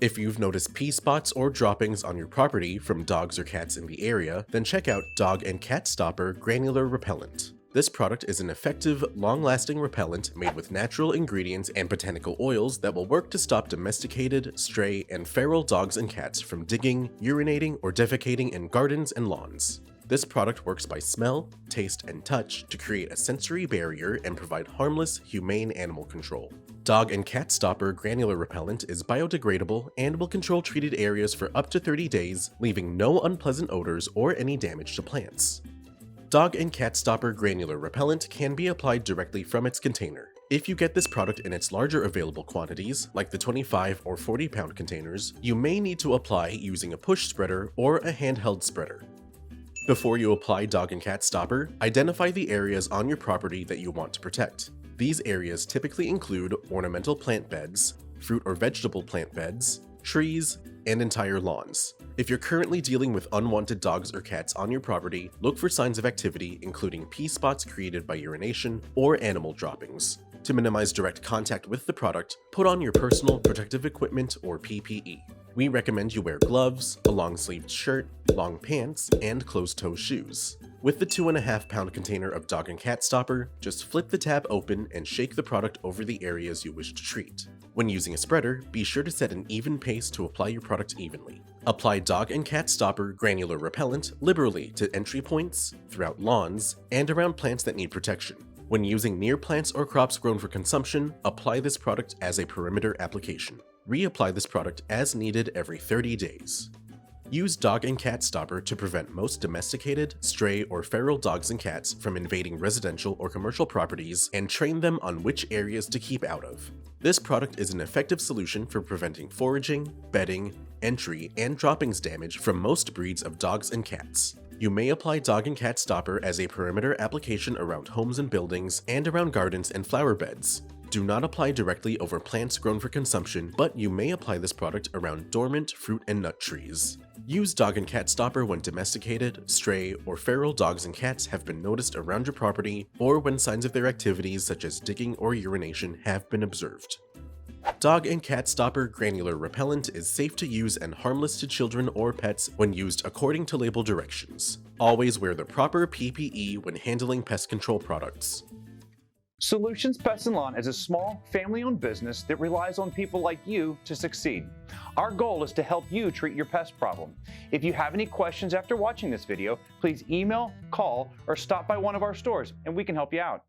If you've noticed pee spots or droppings on your property from dogs or cats in the area, then check out Dog and Cat Stopper Granular Repellent. This product is an effective, long-lasting repellent made with natural ingredients and botanical oils that will work to stop domesticated, stray, and feral dogs and cats from digging, urinating, or defecating in gardens and lawns. This product works by smell, taste, and touch to create a sensory barrier and provide harmless, humane animal control. Dog and Cat Stopper Granular Repellent is biodegradable and will control treated areas for up to 30 days, leaving no unpleasant odors or any damage to plants. Dog and Cat Stopper Granular Repellent can be applied directly from its container. If you get this product in its larger available quantities, like the 25 or 40 pound containers, you may need to apply using a push spreader or a handheld spreader. Before you apply Dog and Cat Stopper, identify the areas on your property that you want to protect. These areas typically include ornamental plant beds, fruit or vegetable plant beds, trees, and entire lawns. If you're currently dealing with unwanted dogs or cats on your property, look for signs of activity including pee spots created by urination or animal droppings. To minimize direct contact with the product, put on your personal protective equipment or PPE. We recommend you wear gloves, a long-sleeved shirt, long pants, and closed-toe shoes. With the 2.5 pound container of Dog and Cat Stopper, just flip the tab open and shake the product over the areas you wish to treat. When using a spreader, be sure to set an even pace to apply your product evenly. Apply Dog and Cat Stopper Granular Repellent liberally to entry points, throughout lawns, and around plants that need protection. When using near plants or crops grown for consumption, apply this product as a perimeter application. Reapply this product as needed every 30 days. Use Dog and Cat Stopper to prevent most domesticated, stray, or feral dogs and cats from invading residential or commercial properties and train them on which areas to keep out of. This product is an effective solution for preventing foraging, bedding, entry, and droppings damage from most breeds of dogs and cats. You may apply Dog and Cat Stopper as a perimeter application around homes and buildings and around gardens and flower beds. Do not apply directly over plants grown for consumption, but you may apply this product around dormant fruit and nut trees. Use Dog and Cat Stopper when domesticated, stray, or feral dogs and cats have been noticed around your property, or when signs of their activities such as digging or urination have been observed. Dog and Cat Stopper Granular Repellent is safe to use and harmless to children or pets when used according to label directions. Always wear the proper PPE when handling pest control products. Solutions Pest and Lawn is a small, family-owned business that relies on people like you to succeed. Our goal is to help you treat your pest problem. If you have any questions after watching this video, please email, call, or stop by one of our stores and we can help you out.